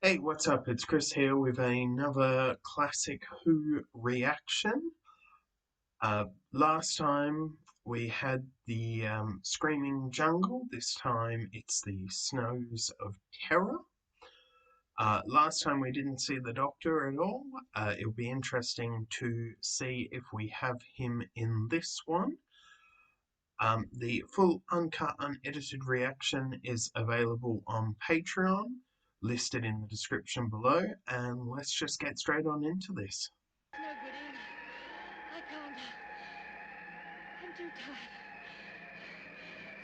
Hey, what's up? It's Chris here with another classic Who reaction. Last time we had the Screaming Jungle. This time it's the Snows of Terror. Last time we didn't see the Doctor at all. It'll be interesting to see if we have him in this one. The full uncut, unedited reaction is available on Patreon, listed in the description below, and let's just get straight on into this. No good, Ian. I can't. I'm too tired.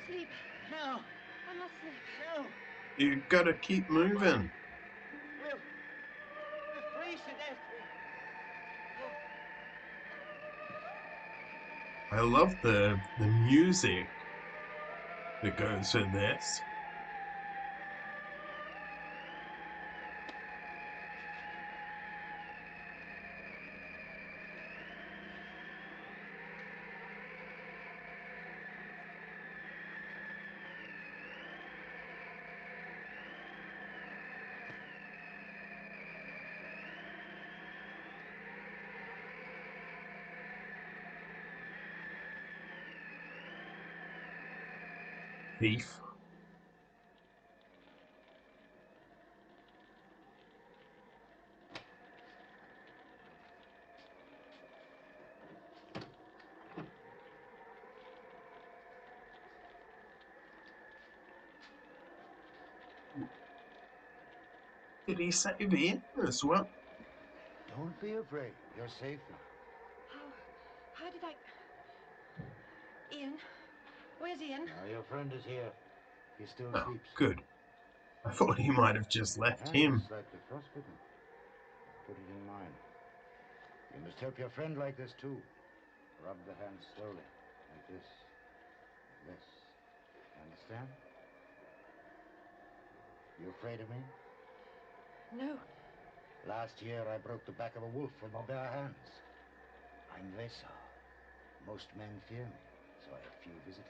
Sleep. No, I must sleep. no, You gotta keep moving. we'll freeze to death. I love the music that goes with this. Thief. Did he save Ian as well? Don't be afraid. You're safe now. How did I... Ian? Where's Ian? Now your friend is here. He still Oh, sleeps. good. I thought he might have just left Hand him. is slightly frostbitten. Put it in mine. You must help your friend like this too. Rub the hand slowly, like this. This. Understand? You afraid of me? No. Last year I broke the back of a wolf with my bare hands. I'm Vesa. Most men fear me, so I have few visitors.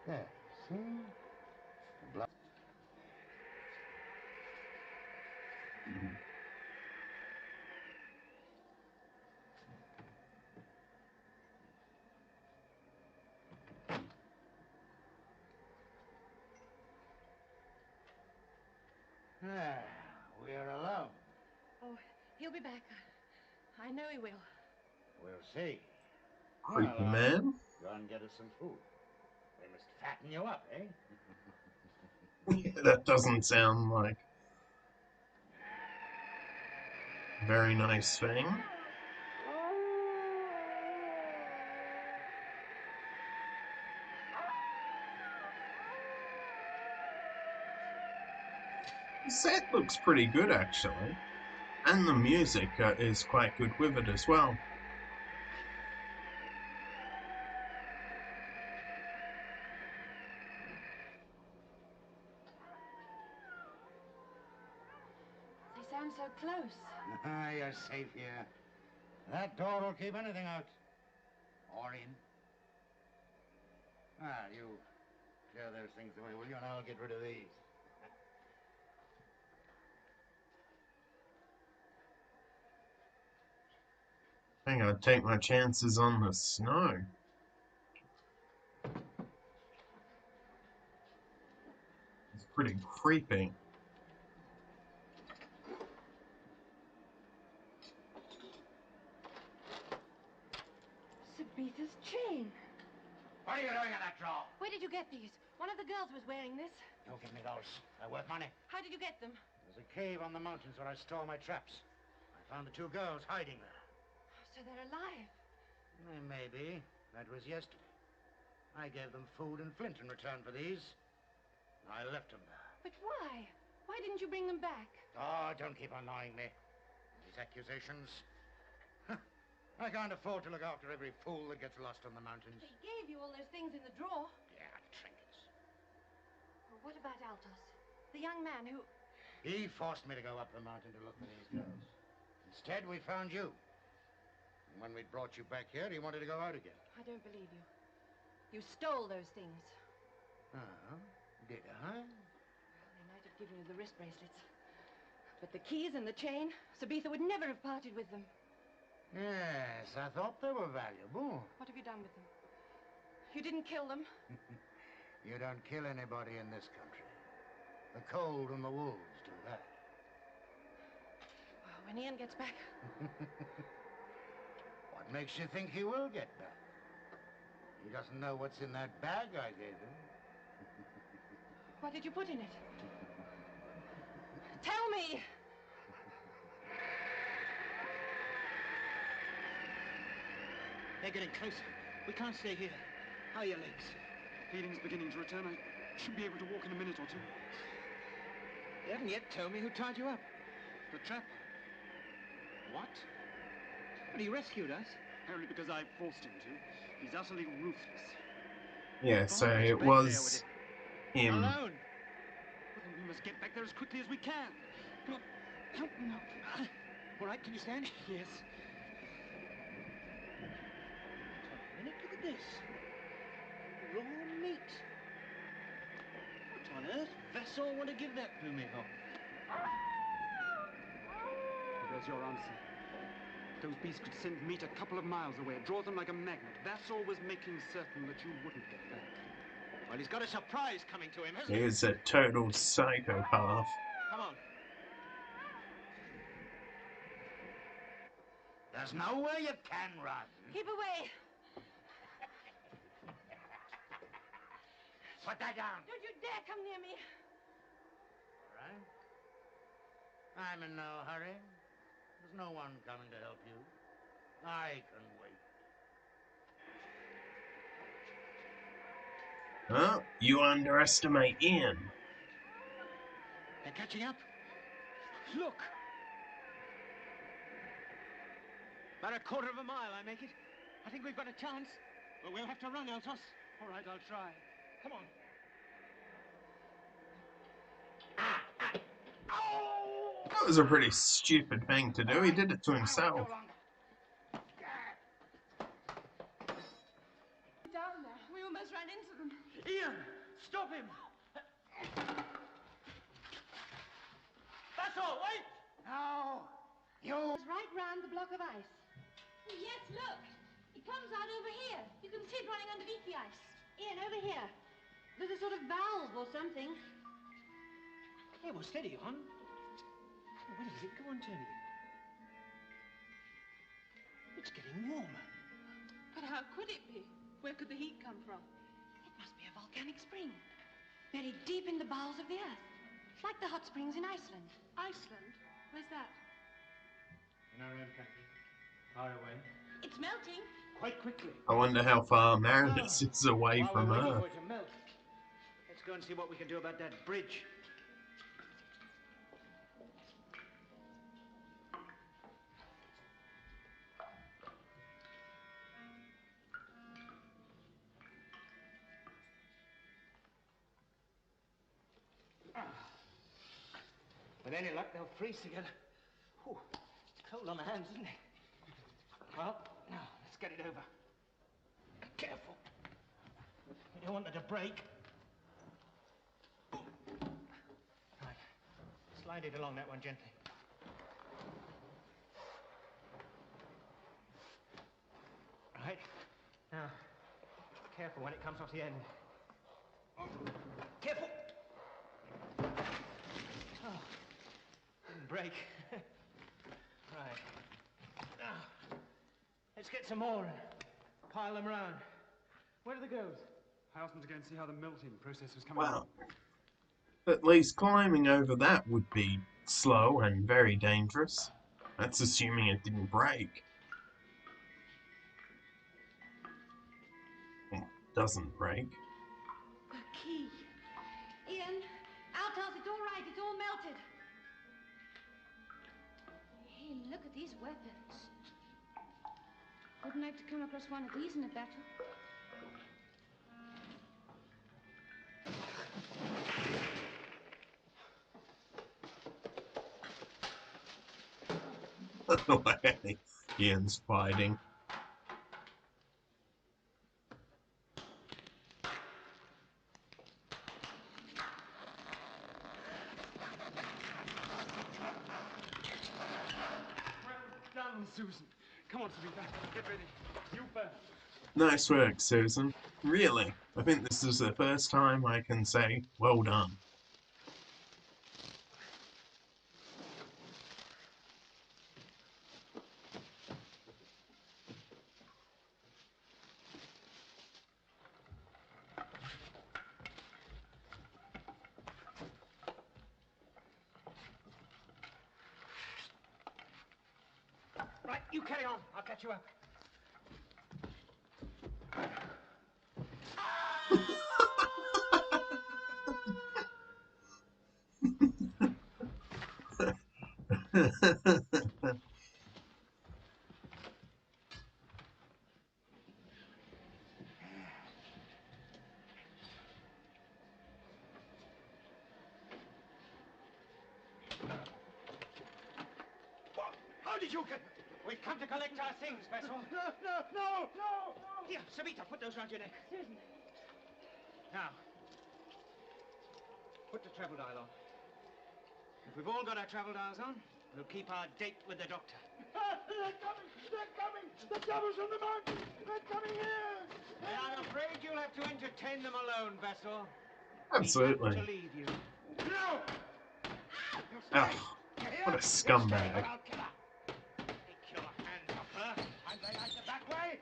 There, you see? The blood. Ah, we're alone. Oh, he'll be back. I know he will. We'll see. Creepy Well, man. go and get us some food. We must fatten you up, eh? Yeah, that doesn't sound like a very nice thing. The set looks pretty good actually, and the music is quite good with it as well. They sound so close. You're safe here. That door will keep anything out. Or in. You clear those things away, will you? And I'll get rid of these. I think I'd take my chances on the snow. It's pretty creepy. Sabita's chain. What are you doing in that drawer? Where did you get these? One of the girls was wearing this. Don't give me those. They're worth money. How did you get them? There's a cave on the mountains where I store my traps. I found the two girls hiding there. So they're alive. Maybe. That was yesterday. I gave them food and flint in return for these. I left them there. But why? Why didn't you bring them back? Oh, don't keep annoying me. These accusations. I can't afford to look after every fool that gets lost on the mountains. They gave you all those things in the drawer. Yeah, trinkets. Well, what about Altos? The young man who... He forced me to go up the mountain to look for these girls. Instead, we found you. And when we'd brought you back here, he wanted to go out again. I don't believe you. You stole those things. Oh, did I? They might have have given you the wrist bracelets. But the keys and the chain, Sabitha would never have parted with them. Yes, I thought they were valuable. What have you done with them? You didn't kill them. You don't kill anybody in this country. The cold and the wolves do that. Well, when Ian gets back... What makes you think he will get back? He doesn't know what's in that bag I gave him. What did you put in it? Tell me! They're getting closer. We can't stay here. How are your legs? Feeling's beginning to return. I should be able to walk in a minute or two. You haven't yet told me who tied you up. The trap. What? But he rescued us. Only because I forced him to. He's utterly ruthless. Yeah, so Barnabas it went there with was it. him. Alone. Well, then we must get back there as quickly as we can. No. No. No. All right, can you stand? Yes. A minute, look at this. Raw meat. What on earth Vassal want to give that to me for? There's your answer. Those beasts could send meat a couple of miles away, draw them like a magnet. Vassal was making certain that you wouldn't get back. Well, he's got a surprise coming to him, hasn't He he? is a total psychopath. Come on. There's nowhere you can run. Keep away! Put that down. Don't you dare come near me! All right. I'm in no hurry. There's no one coming to help you. I can wait. Oh, you underestimate Ian. They're catching up. Look. About a quarter of a mile, I make it. I think we've got a chance. But we'll have to run, Altos. All right, I'll try. Come on. That was a pretty stupid thing to do. He did it to himself. Down there. We almost ran into them. Ian, stop him. That's all, wait. No, you. It's right round the block of ice. Yes, look. It comes out over here. You can see it running underneath the ice. Ian, over here. There's a sort of valve or something. Yeah, well, steady on. What is it? Go on, turning it. It's getting warmer. But how could it be? Where could the heat come from? It must be a volcanic spring. Buried deep in the bowels of the earth. Like the hot springs in Iceland. Iceland? Where's that? In our own country. Far away. It's melting. Quite quickly. I wonder how far Marinus is away While from we're waiting Earth. for it to melt, let's go and see what we can do about that bridge. With any luck, they'll freeze together. Whew, cold on the hands, isn't it? Well, now, let's get it over. Careful. You don't want it to break. Right. Slide it along that one gently. Right. Now, careful when it comes off the end. Careful! Oh, didn't break. Right. Now, let's get some more and pile them round. Where are the girls? I asked them to go and see how the melting process was coming Well, along. at least climbing over that would be slow and very dangerous. That's assuming it didn't break. Well, doesn't break. The key. Ian, Altos, it's all right. It's all melted. Hey, look at these weapons. Wouldn't like to come across one of these in a battle. The way Ian's fighting. on, Susan. Come on, sweetheart. Get ready. You first. Nice work, Susan. Really, I think this is the first time I can say well done. Right, you carry on. I'll catch you up. How did you get... We've come to collect our things, Vessel. No! Here, Sabita, put those round your neck. Certainly. Now, put the travel dial on. If we've all got our travel dials on, we'll keep our date with the doctor. They're coming! The devils on the mountain! They're coming here! And I'm afraid you'll have to entertain them alone, Vessel. Absolutely. We have to leave you. No! Oh, what a scumbag. Take your hands off her. I'm going out the back way.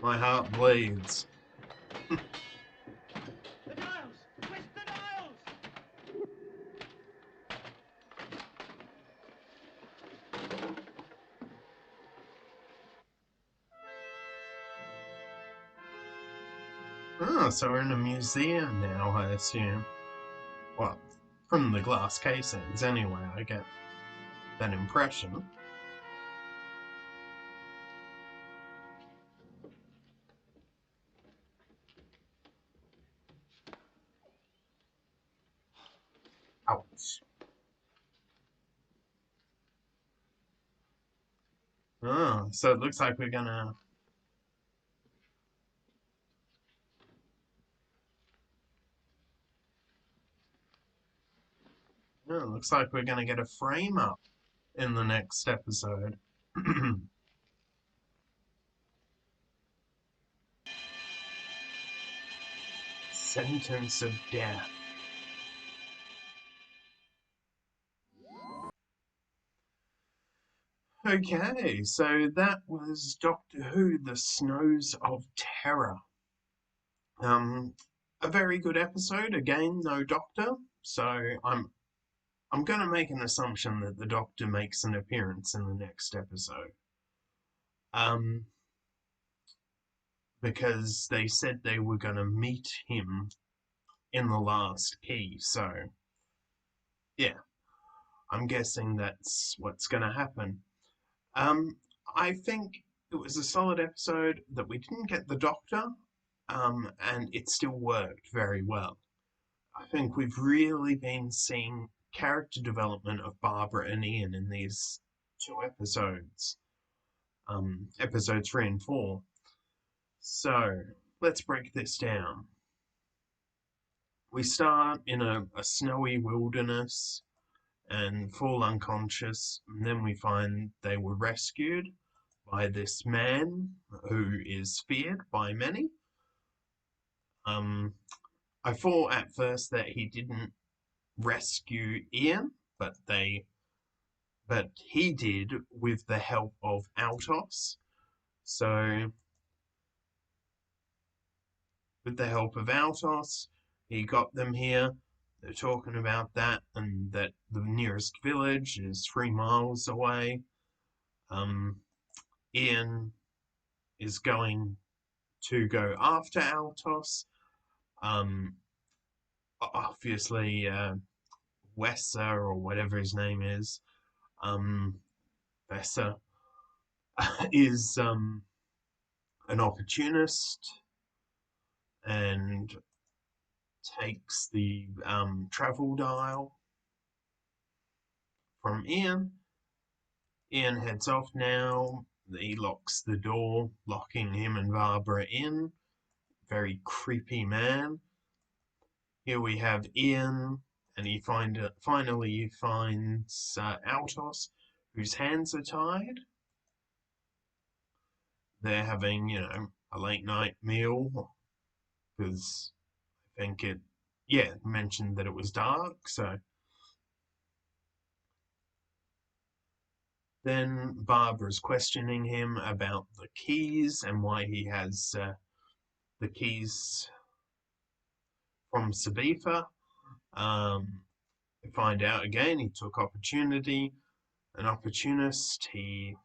My heart bleeds. The dials! Twist the dials! Oh, so we're in a museum now, I assume. Well, from the glass casings anyway, I get that impression. Ouch. Oh, so it looks like we're gonna... Oh, it looks like we're gonna get a frame up in the next episode. Sentence of death. Okay, so that was Doctor Who, The Snows of Terror. A very good episode. Again, no Doctor, so I'm gonna make an assumption that the Doctor makes an appearance in the next episode. Um, because they said they were gonna meet him in the last key, so yeah, I'm guessing that's what's gonna happen. Um, I think it was a solid episode that we didn't get the Doctor, and it still worked very well. I think we've really been seeing character development of Barbara and Ian in these two episodes, episodes 3 and 4. So let's break this down. We start in a snowy wilderness and fall unconscious, and then we find they were rescued by this man who is feared by many. I thought at first that he didn't rescue Ian, but he did with the help of Altos. So with the help of Altos, he got them here. They're talking about that and that the nearest village is 3 miles away. Ian is going to go after Altos. Um, obviously, Wessa or whatever his name is, Vessa, is an opportunist and takes the travel dial from Ian. Ian heads off now. He locks the door, locking him and Barbara in. very creepy man. Here we have Ian, and finally finds Altos, whose hands are tied. They're having, a late night meal because I think mentioned that it was dark. So then Barbara's questioning him about the keys and why he has the keys from Sabitha. We find out again he took an opportunist. He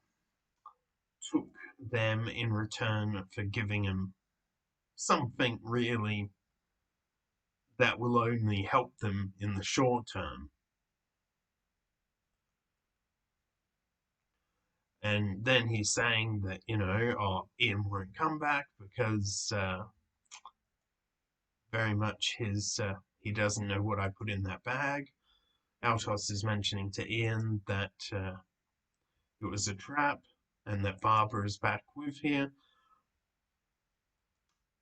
took them in return for giving him something really that will only help them in the short term. And then he's saying that, Ian won't come back because very much he doesn't know what I put in that bag. Altos is mentioning to Ian that it was a trap and that Barbara is back with here.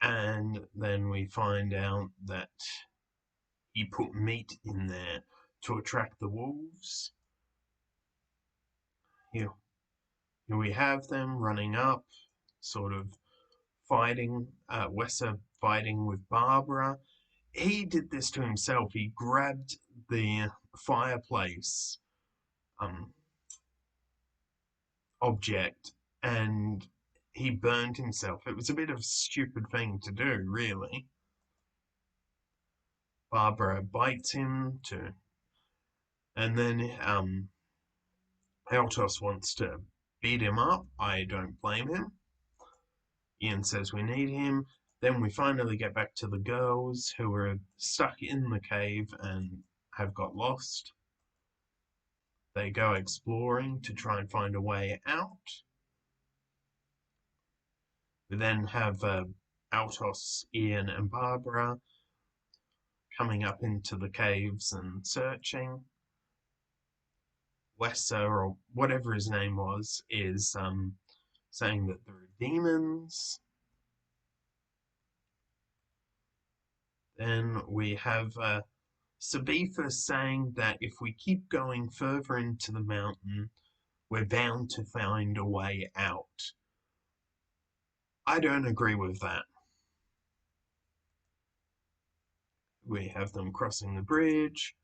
And then we find out that he put meat in there to attract the wolves. Here, here we have them running up, sort of fighting, Wessa fighting with Barbara. He did this to himself. He grabbed the fireplace um, object and he burned himself. It was a bit of a stupid thing to do, really. Barbara bites him to, and then Altos wants to beat him up. I don't blame him. Ian says we need him. Then we finally get back to the girls who are stuck in the cave and have got lost. They go exploring to try and find a way out. We then have Altos, Ian, and Barbara coming up into the caves and searching. Wessa, or whatever his name was, is saying that there are demons. Then we have Sabitha saying that if we keep going further into the mountain, we're bound to find a way out. I don't agree with that. We have them crossing the bridge.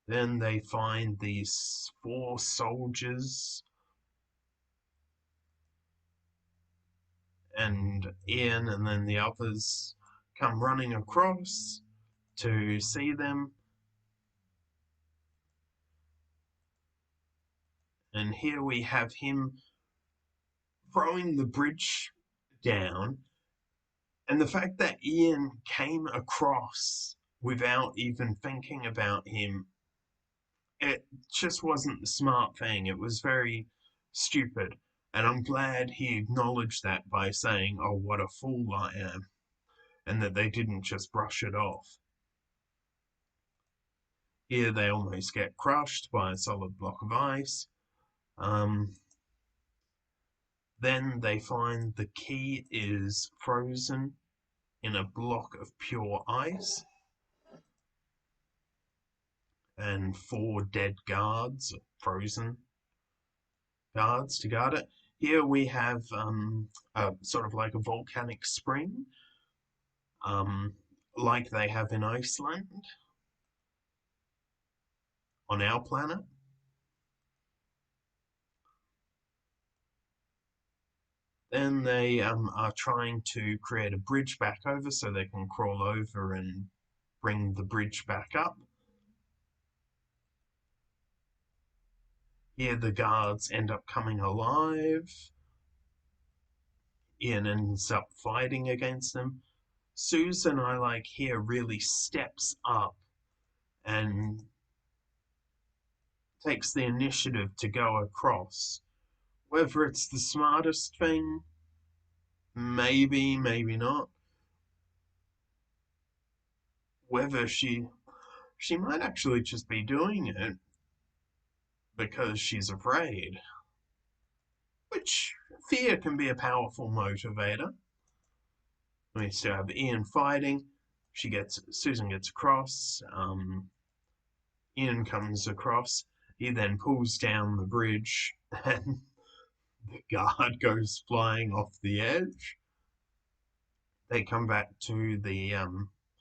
Then they find these 4 soldiers, and Ian and then the others come running across to see them. And here we have him throwing the bridge down. And the fact that Ian came across without even thinking about him, it just wasn't the smart thing. It was very stupid. And I'm glad he acknowledged that by saying, oh, what a fool I am. And that they didn't just brush it off. Here they almost get crushed by a solid block of ice. Then they find the key is frozen in a block of pure ice, and 4 dead guards, frozen guards to guard it. Here we have sort of like a volcanic spring, um, like they have in Iceland on our planet. Then they are trying to create a bridge back over so they can crawl over and bring the bridge back up. Here the guards end up coming alive. Ian ends up fighting against them. Susan, I like here, really steps up and takes the initiative to go across. Whether it's the smartest thing, maybe, maybe not. Whether she might actually just be doing it because she's afraid. which fear can be a powerful motivator. We still have Ian fighting. Susan gets across. Ian comes across. He then pulls down the bridge, and the guard goes flying off the edge. They come back to the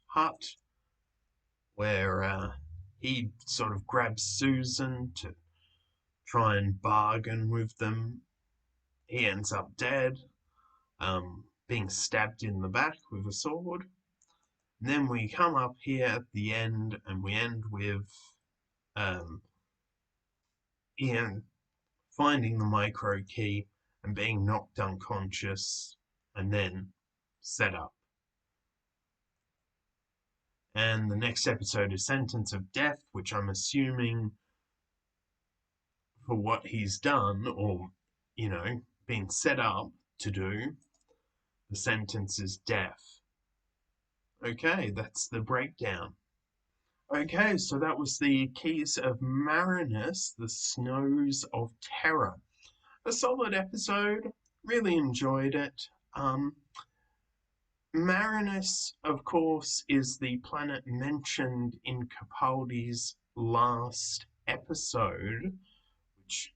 hut where he sort of grabs Susan to try and bargain with them. He ends up dead, being stabbed in the back with a sword. And then we come up here at the end, and we end with um, Ian finding the micro key and being knocked unconscious, and then set up. And the next episode is Sentence of Death, which I'm assuming for what he's done, or, been set up to do, the sentence is death. Okay, that's the breakdown. Okay, so that was the Keys of Marinus, the Snows of Terror. A solid episode, really enjoyed it. Marinus, of course, is the planet mentioned in Capaldi's last episode, which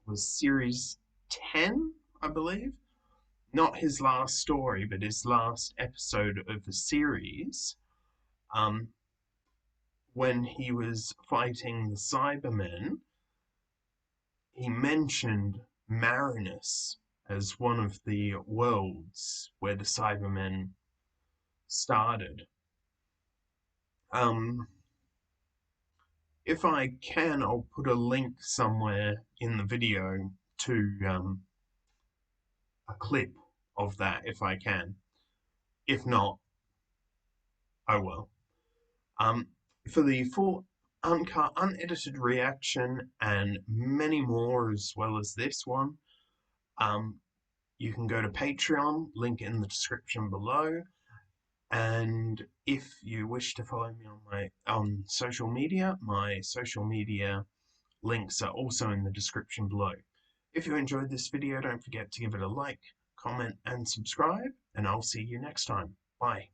was series 10, I believe. Not his last story, but his last episode of the series. When he was fighting the Cybermen, he mentioned Marinus as one of the worlds where the Cybermen started. If I can, I'll put a link somewhere in the video to a clip of that if I can. If not, oh well. For the full uncut, unedited reaction and many more as well as this one, you can go to Patreon, link in the description below. And if you wish to follow me on social media, my social media links are also in the description below. If you enjoyed this video, don't forget to give it a like, comment, and subscribe, and I'll see you next time. Bye.